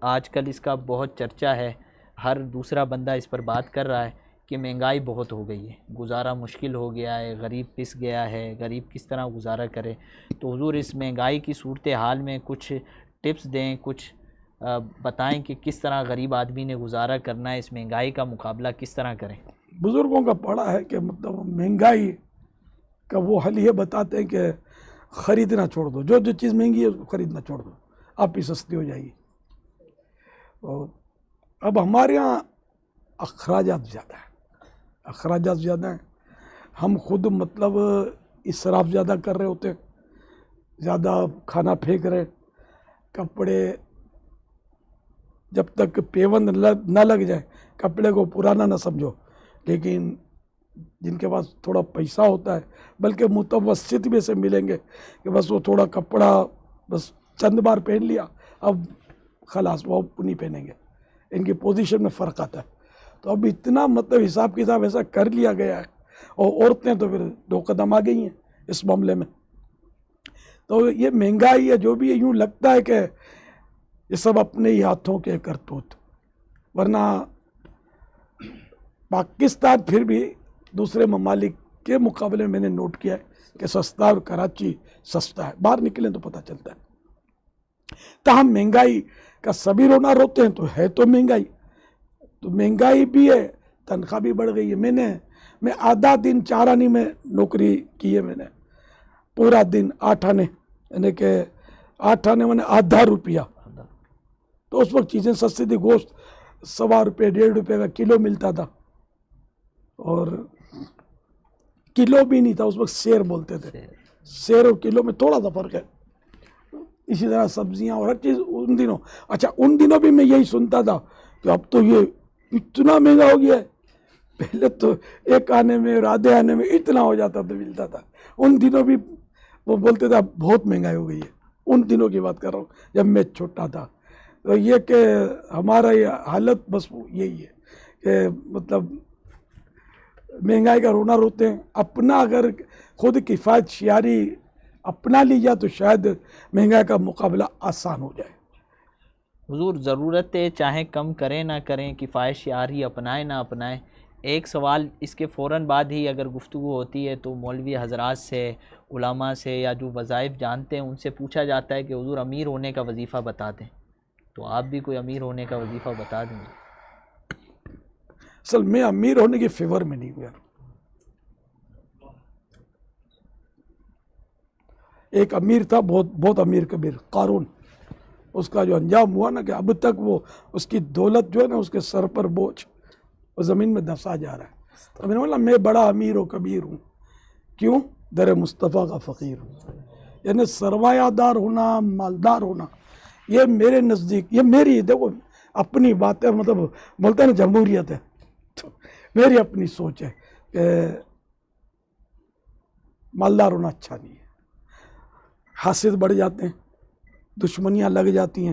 S1: آج کل اس کا بہت چرچا ہے، ہر دوسرا بندہ اس پر بات کر رہا ہے کہ مہنگائی بہت ہو گئی ہے، گزارا مشکل ہو گیا ہے، غریب پس گیا ہے، غریب کس طرح گزارا کرے. تو حضور اس مہنگائی کی صورتحال میں کچھ ٹپس دیں، کچھ بتائیں کہ کس طرح غریب آدمی نے گزارا کرنا ہے، اس مہنگائی کا مقابلہ کس طرح کریں.
S2: بزرگوں کا پڑھا ہے کہ مطلب مہنگائی کا وہ حل یہ بتاتے ہیں کہ خریدنا چھوڑ دو، جو جو چیز مہنگی ہے اس کو خریدنا چھوڑ دو، آپ ہی سستی ہو جائے گی. اب ہمارے یہاں اخراجات زیادہ ہیں، ہم خود مطلب اسراف زیادہ کر رہے ہوتے ہیں، زیادہ کھانا پھینک رہے. کپڑے جب تک پیوند نہ لگ جائے کپڑے کو پرانا نہ سمجھو. لیکن جن کے پاس تھوڑا پیسہ ہوتا ہے، بلکہ متوسط بھی سے ملیں گے کہ بس وہ تھوڑا کپڑا بس چند بار پہن لیا، اب خلاص وہ نہیں پہنیں گے. ان کی پوزیشن میں فرق آتا ہے. تو اب اتنا مطلب حساب کتاب ایسا کر لیا گیا ہے، اور عورتیں تو پھر 2 قدم آ گئی ہیں اس معاملے میں. تو یہ مہنگائی ہے جو بھی ہے، یوں لگتا ہے کہ یہ سب اپنے ہی ہاتھوں کے کرتوت. ورنہ پاکستان پھر بھی دوسرے ممالک کے مقابلے میں نے نوٹ کیا ہے کہ سستا، اور کراچی سستا ہے، باہر نکلیں تو پتہ چلتا ہے. تاہم مہنگائی کا سبھی رونا روتے ہیں، تو ہے تو مہنگائی، تو مہنگائی بھی ہے، تنخواہ بھی بڑھ گئی ہے. میں آدھا دن 4 آنے میں نوکری کی ہے، میں نے پورا دن 8 آنے، یعنی کہ 8 آنے میں نے آدھا روپیہ. تو اس وقت چیزیں سستی تھی، گوشت 1.25 روپے 1.5 روپے کا کلو ملتا تھا، اور کلو بھی نہیں تھا اس وقت، سیر بولتے تھے. سیر اور کلو میں تھوڑا سا فرق ہے. اسی طرح سبزیاں اور ہر چیز ان دنوں. اچھا ان دنوں بھی میں یہی سنتا تھا کہ اب تو یہ اتنا مہنگا ہو گیا ہے. پہلے تو 1 آنے میں اور آدھے آنے میں اتنا ہو جاتا تو ملتا تھا. ان دنوں بھی وہ بولتے تھے بہت مہنگائی ہو گئی ہے. ان دنوں کی بات کر رہا ہوں جب میں چھوٹا تھا. تو یہ کہ ہمارا یہ حالت بس یہی ہے کہ مطلب مہنگائی کا رونا روتے ہیں. اپنا اگر خود کفایت شعاری اپنا لی جائے تو شاید مہنگائی کا مقابلہ آسان ہو جائے.
S1: حضور ضرورتیں چاہے کم کریں نہ کریں، کفایت شعاری اپنائیں نہ اپنائیں. ایک سوال اس کے فوراً بعد ہی اگر گفتگو ہوتی ہے تو مولوی حضرات سے، علماء سے، یا جو وظائف جانتے ہیں ان سے پوچھا جاتا ہے کہ حضور امیر ہونے کا وظیفہ بتا دیں. تو آپ بھی کوئی امیر ہونے کا وظیفہ بتا دیں.
S2: اصل میں امیر ہونے کے فیور میں نہیں ہوا. ایک امیر تھا، بہت امیر کبیر، قارون. اس کا جو انجام ہوا نا کہ اب تک وہ اس کی دولت جو ہے نا اس کے سر پر بوجھ، وہ زمین میں دفا جا رہا ہے. تو میں نے بولا میں بڑا امیر و کبیر ہوں. کیوں؟ در مصطفیٰ کا فقیر ہوں. یعنی سرمایہ دار ہونا، مالدار ہونا، یہ میرے نزدیک، یہ میری دیکھو اپنی بات ہے، مطلب بولتے ہیں نا جمہوریت ہے، تو میری اپنی سوچ ہے کہ مالدار ہونا اچھا نہیں ہے. حاسد بڑھ جاتے ہیں، دشمنیاں لگ جاتی ہیں،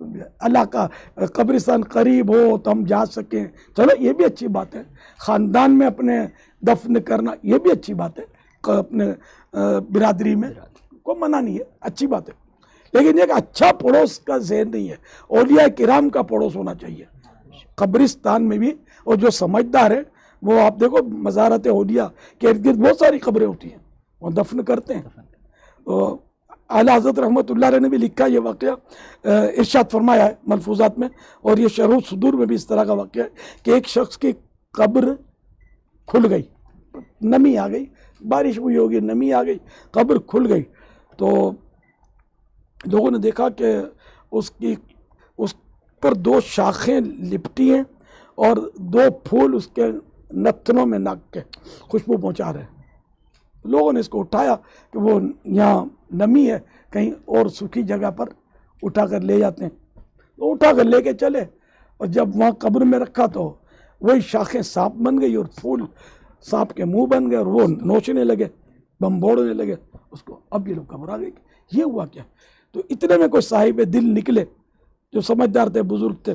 S2: اللہ کا قبرستان قریب ہو تو ہم جا سکیں، چلو یہ بھی اچھی بات ہے، خاندان میں اپنے دفن کرنا یہ بھی اچھی بات ہے، اپنے برادری میں کوئی منع نہیں ہے، اچھی بات ہے، لیکن ایک اچھا پڑوس کا ذہن نہیں ہے، اولیاء کرام کا پڑوس ہونا چاہیے قبرستان میں بھی۔ اور جو سمجھدار ہے وہ آپ دیکھو مزارت اولیاء کے ارد گرد بہت ساری قبریں ہوتی ہیں، وہ دفن کرتے ہیں۔ تو اعلیٰ حضرت رحمۃ اللہ علیہ نے بھی لکھا یہ واقعہ، ارشاد فرمایا ہے ملفوظات میں، اور یہ شرح الصدور میں بھی اس طرح کا واقعہ ہے کہ ایک شخص کی قبر کھل گئی، نمی آ گئی، بارش ہوئی ہوگی، نمی آ گئی، قبر کھل گئی، تو لوگوں نے دیکھا کہ اس پر 2 شاخیں لپٹی ہیں اور 2 پھول اس کے نتنوں میں ناک کے خوشبو پہنچا رہے ہیں۔ لوگوں نے اس کو اٹھایا کہ وہ یہاں نمی ہے، کہیں اور سوکھی جگہ پر اٹھا کر لے جاتے ہیں، تو اٹھا کر لے کے چلے، اور جب وہاں قبر میں رکھا تو وہی شاخیں سانپ بن گئی اور پھول سانپ کے منہ بن گئے، اور وہ نوچنے لگے، بمبوڑنے لگے اس کو۔ اب یہ لوگ گھبرا گئے کہ یہ ہوا کیا؟ تو اتنے میں کوئی صاحب دل نکلے جو سمجھدار تھے، بزرگ تھے،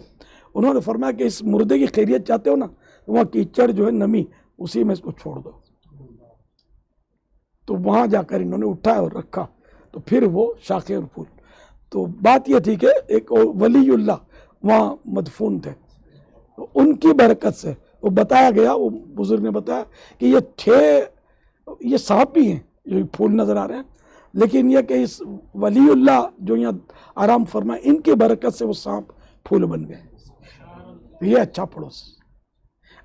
S2: انہوں نے فرمایا کہ اس مردے کی خیریت چاہتے ہو نا، تو وہاں کیچڑ جو ہے نمی اسی میں اس کو چھوڑ دو۔ تو وہاں جا کر انہوں نے اٹھایا اور رکھا، تو پھر وہ شاخیں اور پھول۔ تو بات یہ تھی کہ ایک ولی اللہ وہاں مدفون تھے، تو ان کی برکت سے وہ بتایا گیا، وہ بزرگ نے بتایا کہ یہ سانپ بھی ہیں جو پھول نظر آ رہے ہیں، لیکن یہ کہ اس ولی اللہ جو یہاں آرام فرمائے ان کی برکت سے وہ سانپ پھول بن گئے۔ یہ اچھا پڑوس۔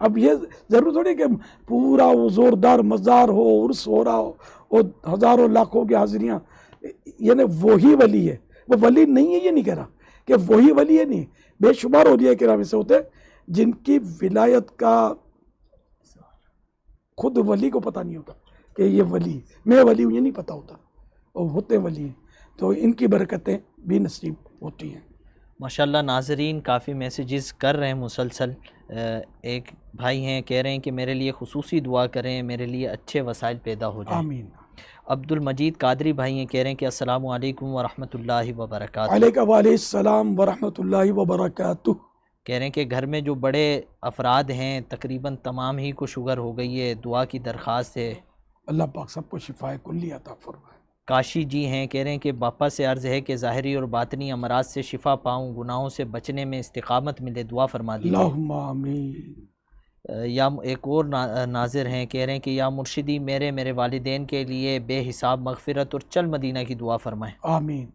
S2: اب یہ ضرور تھوڑی کہ پورا وہ زوردار مزار ہو، عرس ہو رہا ہو، اور ہزاروں لاکھوں کی حاضریاں، یعنی وہی ولی ہے، وہ ولی نہیں ہے، یہ نہیں کہہ رہا کہ وہی ولی ہے، نہیں، بے شمار اولیاء کرام ایسے ہوتے ہیں جن کی ولایت کا خود ولی کو پتہ نہیں ہوتا کہ یہ ولی، میں ولی ہوں، یہ نہیں پتہ ہوتا، اور ہوتے ولی ہیں، تو ان کی برکتیں بھی نصیب ہوتی ہیں۔
S1: ماشاءاللہ ناظرین کافی میسیجز کر رہے ہیں مسلسل۔ ایک بھائی ہیں کہہ رہے ہیں کہ میرے لیے خصوصی دعا کریں، میرے لیے اچھے وسائل پیدا ہو جائیں۔
S2: آمین۔
S1: عبد المجید قادری بھائی ہیں کہہ رہے ہیں کہ السلام علیکم ورحمۃ اللہ وبرکاتہ۔
S2: علیکم وعلیہ السلام ورحمۃ اللہ وبرکاتہ۔
S1: کہہ رہے ہیں کہ گھر میں جو بڑے افراد ہیں تقریباً تمام ہی کو شوگر ہو گئی ہے، دعا کی درخواست ہے۔
S2: اللہ پاک سب کو شفائے کلی عطا فرمائے۔
S1: کاشی جی ہیں کہہ رہے ہیں کہ باپا سے عرض ہے کہ ظاہری اور باطنی امراض سے شفا پاؤں، گناہوں سے بچنے میں استقامت ملے، دعا فرما دیجیے۔
S2: اللہم آمین۔
S1: یا ایک اور ناظر ہیں کہہ رہے ہیں کہ یا مرشدی میرے والدین کے لیے بے حساب مغفرت اور چل مدینہ کی دعا فرمائیں۔
S2: آمین۔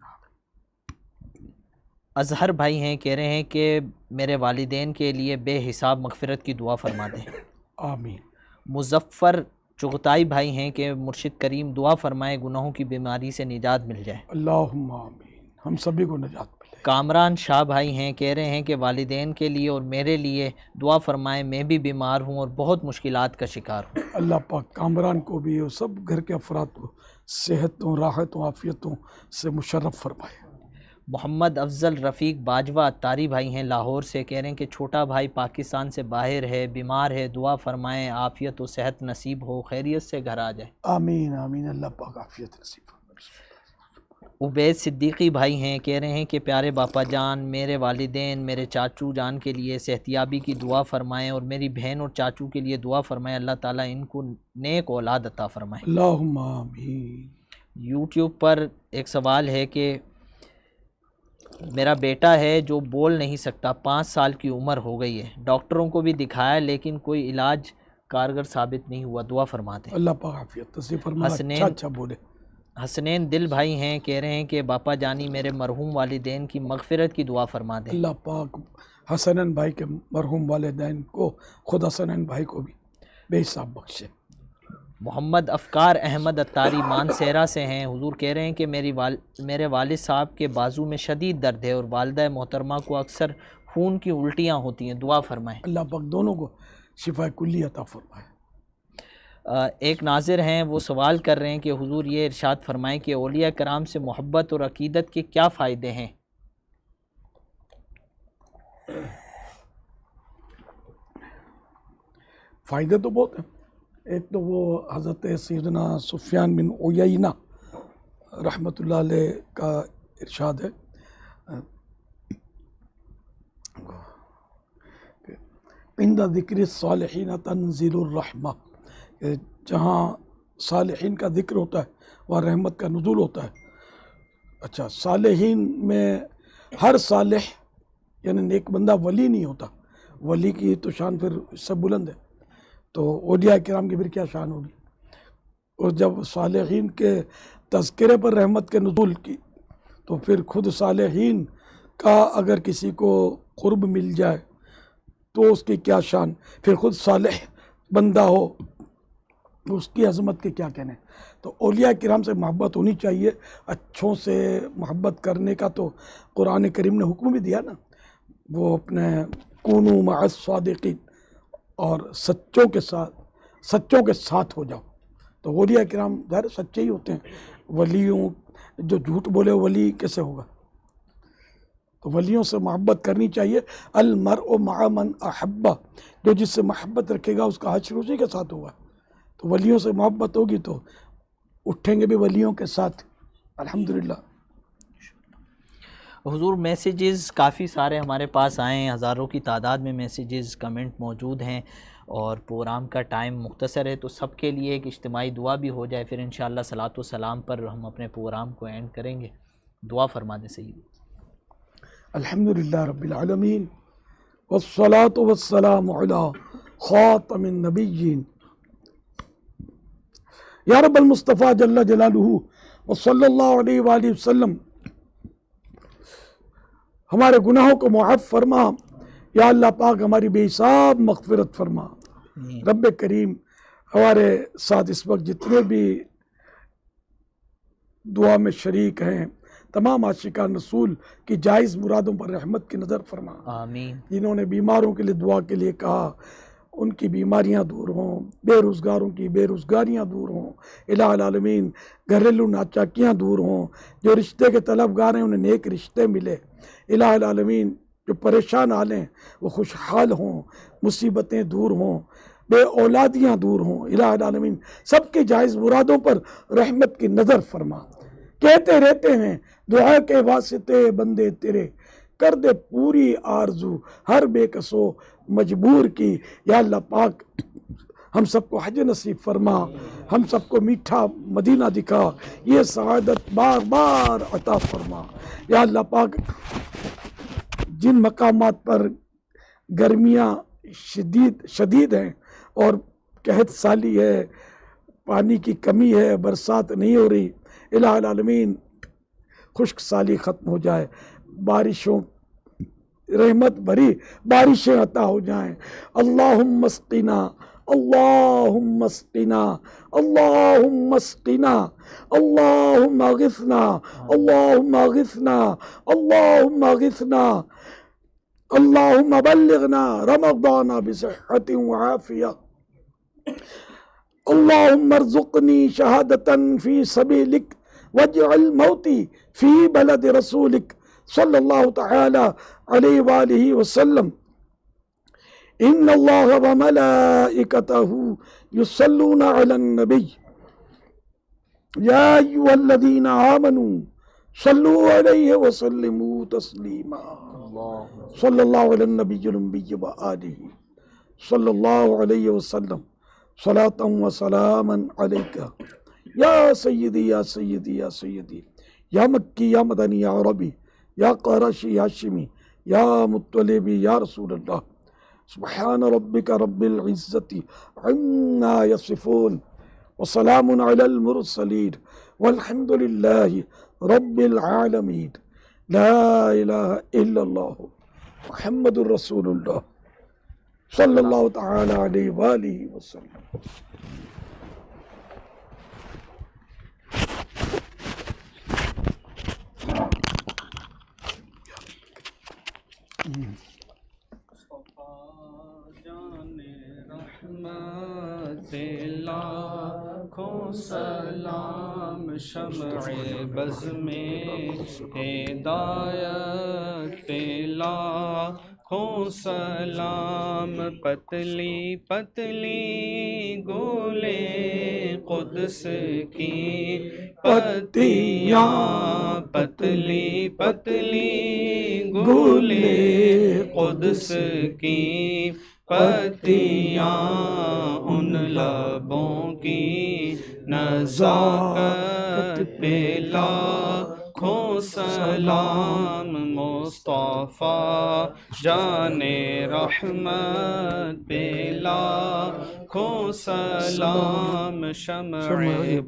S1: اظہر بھائی ہیں کہہ رہے ہیں کہ میرے والدین کے لیے بے حساب مغفرت کی دعا فرما دیں۔
S2: آمین۔
S1: مظفر چغتائی بھائی ہیں کہ مرشد کریم دعا فرمائے گناہوں کی بیماری سے نجات مل جائے۔
S2: اللہم آمین، ہم سبھی کو نجات ملے۔
S1: کامران شاہ بھائی ہیں کہہ رہے ہیں کہ والدین کے لیے اور میرے لیے دعا فرمائیں، میں بھی بیمار ہوں اور بہت مشکلات کا شکار ہوں۔
S2: اللہ پاک کامران کو بھی اور سب گھر کے افراد کو صحتوں، راحتوں، عافیتوں سے مشرف فرمائے۔
S1: محمد افضل رفیق باجوہ اتاری بھائی ہیں لاہور سے کہہ رہے ہیں کہ چھوٹا بھائی پاکستان سے باہر ہے، بیمار ہے، دعا فرمائیں عافیت و صحت نصیب ہو، خیریت سے گھر آ جائے۔
S2: آمین آمین، اللہ پاک عافیت نصیب فرمائے۔
S1: عبید صدیقی بھائی ہیں کہہ رہے ہیں کہ پیارے باپا جان میرے والدین میرے چاچو جان کے لیے صحتیابی کی دعا فرمائیں، اور میری بہن اور چاچو کے لیے دعا فرمائیں، اللہ تعالیٰ ان کو نیک اولاد عطا فرمائے۔
S2: اللہم آمین۔
S1: یوٹیوب پر ایک سوال ہے کہ میرا بیٹا ہے جو بول نہیں سکتا، 5 سال کی عمر ہو گئی ہے، ڈاکٹروں کو بھی دکھایا لیکن کوئی علاج کارگر ثابت نہیں ہوا، دعا فرماتے ہیں۔
S2: اللہ پاک عافیت نصیب فرمائے، اچھا بولے۔
S1: حسنین دل بھائی ہیں کہہ رہے ہیں کہ باپا جانی میرے مرحوم والدین کی مغفرت کی دعا فرما دیں۔
S2: اللہ پاک حسنین بھائی کے مرحوم والدین کو، خود حسنین بھائی کو بھی بے حساب بخشے۔
S1: محمد افکار احمد اتاری مانسہرہ سے ہیں، حضور کہہ رہے ہیں کہ میرے والد صاحب کے بازو میں شدید درد ہے اور والدہ محترمہ کو اکثر خون کی الٹیاں ہوتی ہیں، دعا فرمائیں۔
S2: اللہ پاک دونوں کو شفا کلی عطا فرمائے۔
S1: ایک ناظر ہیں وہ سوال کر رہے ہیں کہ حضور یہ ارشاد فرمائیں کہ اولیاء کرام سے محبت اور عقیدت کے کیا فائدے ہیں؟
S2: فائدے تو بہت ہیں۔ ایک تو وہ حضرت سیدنا سفیان بن عیینہ رحمۃ اللہ علیہ کا ارشاد ہے عند ذکر الصالحین تنزل الرحمہ، کہ جہاں صالحین کا ذکر ہوتا ہے وہاں رحمت کا نزول ہوتا ہے۔ اچھا، صالحین میں ہر صالح یعنی نیک بندہ ولی نہیں ہوتا، ولی کی تو شان پھر اس سے بلند ہے، تو اولیاء کرام کی پھر کیا شان ہوگی؟ اور جب صالحین کے تذکرے پر رحمت کے نزول کی تو پھر خود صالحین کا اگر کسی کو قرب مل جائے تو اس کی کیا شان، پھر خود صالح بندہ ہو اس کی عظمت کے کیا کہنے۔ تو اولیاء کرام سے محبت ہونی چاہیے، اچھوں سے محبت کرنے کا تو قرآن کریم نے حکم بھی دیا نا، وہ اپنے کونوا مع الصادقین، اور سچوں کے ساتھ ہو جاؤ۔ تو اولیاء کرام ظاہر سچے ہی ہوتے ہیں، ولیوں جو جھوٹ بولے ولی کیسے ہوگا؟ تو ولیوں سے محبت کرنی چاہیے۔ المرء مع من احب، جو جس سے محبت رکھے گا اس کا حشر اسی کے ساتھ ہوگا۔ تو ولیوں سے محبت ہوگی تو اٹھیں گے بھی ولیوں کے ساتھ، الحمدللہ۔
S1: حضور میسیجز کافی سارے ہمارے پاس آئے ہیں، ہزاروں کی تعداد میں میسیجز کمنٹ موجود ہیں، اور پروگرام کا ٹائم مختصر ہے، تو سب کے لیے ایک اجتماعی دعا بھی ہو جائے، پھر انشاءاللہ صلاۃ و سلام پر ہم اپنے پروگرام کو اینڈ کریں گے۔ دعا فرما دیں سیدی۔
S2: الحمدللہ رب العالمین، والصلاة والسلام علی خاتم النبیین، یا رب المصطفیٰ جل جلالہ وصلی اللہ علیہ وآلہ وسلم، ہمارے گناہوں کو معاف فرما، یا اللہ پاک ہماری بے حساب مغفرت فرما۔ رب کریم ہمارے ساتھ اس وقت جتنے بھی دعا میں شریک ہیں تمام عاشقان رسول کی جائز مرادوں پر رحمت کی نظر فرما۔
S1: آمین۔
S2: جنہوں نے بیماروں کے لیے دعا کے لیے کہا ان کی بیماریاں دور ہوں، بے روزگاروں کی بے روزگاریاں دور ہوں، الہ العالمین گھریلو ناچاکیاں دور ہوں، جو رشتے کے طلبگار ہیں انہیں نیک رشتے ملے، الہ العالمین جو پریشان حال ہیں وہ خوشحال ہوں، مصیبتیں دور ہوں، بے اولادیاں دور ہوں، الہ العالمین سب کے جائز مرادوں پر رحمت کی نظر فرما۔ کہتے رہتے ہیں دعا کے واسطے بندے تیرے، کر دے پوری آرزو ہر بے کسو مجبور کی۔ یا اللہ پاک ہم سب کو حج نصیب فرما، ہم سب کو میٹھا مدینہ دکھا، یہ سعادت بار بار عطا فرما۔ یا اللہ پاک جن مقامات پر گرمیاں شدید ہیں اور قحط سالی ہے، پانی کی کمی ہے، برسات نہیں ہو رہی، الہ العالمین خشک سالی ختم ہو جائے، بارشوں رحمت بھری بارشیں عطا ہو جائیں۔ اللہم اسقنا، اللہم اسقنا، اللہم اسقنا، اللہم اغثنا، اللہم اغثنا، اللہم اغثنا، اللہم بلغنا رمضان بصحت وعافیہ، اللہم ارزقنی شہادتا فی سبیلک واجعل موتی فی بلد رسولک صلی اللہ تعالی علیہ وآلہ وسلم۔ ان اللہ وملائکتہ یصلون علی النبی یا ایھا الذین آمنوا صلوا علیہ وسلموا تسلیما۔ صلی اللہ علی النبی الامی وآلہ صلی اللہ علیہ وسلم، صلاۃ و سلاما علیکہ یا سیدی یا سیدی یا سیدی، یا مکی یا مدنی یا عربی، یا قرشی یا ہاشمی، یا مطلبی یا رسول اللہ۔ سبحان ربک رب العزت عما یصفون وسلام علی المرسلین والحمد للہ رب العالمین۔ لا الہ الا اللہ محمد الرسول اللہ صلی اللہ تعالی علیہ وآلہ وسلم۔
S3: لاکھوں سلام شمع بز میں ہدایت، لاکھوں سلام پتلی پتلی گولے قدس کی پتیاں پتلی پتلی گلے قدس کی پتیاں، ان لبوں کی نزاکت پہ لاکھوں سلام، مصطفیٰ جان رحمت پہ لاکھوں سلام، شمع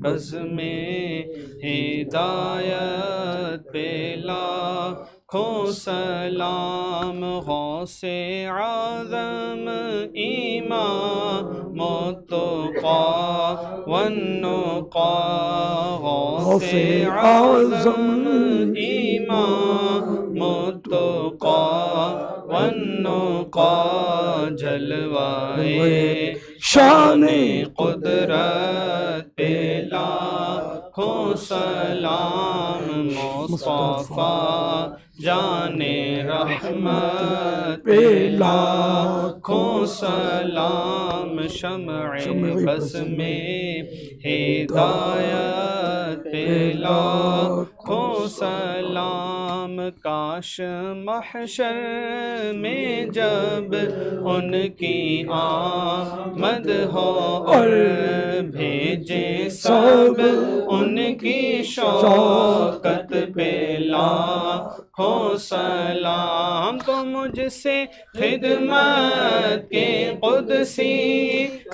S3: بز میں ہدایت پہ لاکھوں سلام، غوث اعظم امام التقی والنقی، غوث اعظم امام التقی والنقی، جلوائے شان قدرت پہ لاکھوں سلام، مصطفیٰ جان رحمت پہ لاکھوں سلام، شمع بز میں ہدایت پہ لاکھوں سلام، کاش محشر میں جب ان کی آمد ہو اور بھیجے سب ان کی شوکت پہ لاکھوں سلام، تو مجھ سے خدمت کے قدسی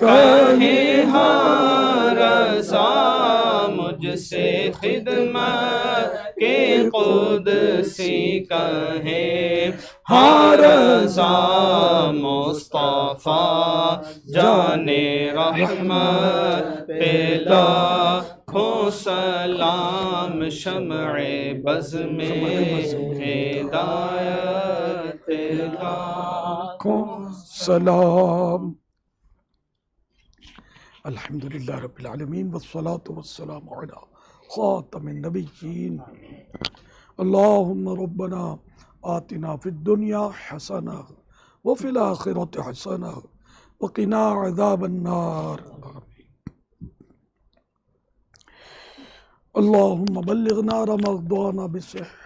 S3: کہیں ہاں رضا، مجھ سے خدمت کے قدسی کہیں ہاں رضا، مصطفیٰ جان رحمت پہ لاکھوں سلام، شمع بز میں ہدایت پہ لاکھوں
S2: سلام۔ الحمدللہ رب العالمین، والصلاة والسلام علی خاتم النبیین۔ اللہم ربنا آتنا فی الدنیا حسنہ وفی الآخرۃ حسنہ وقنا عذاب النار، اللہم بلغنا رمضان بصحة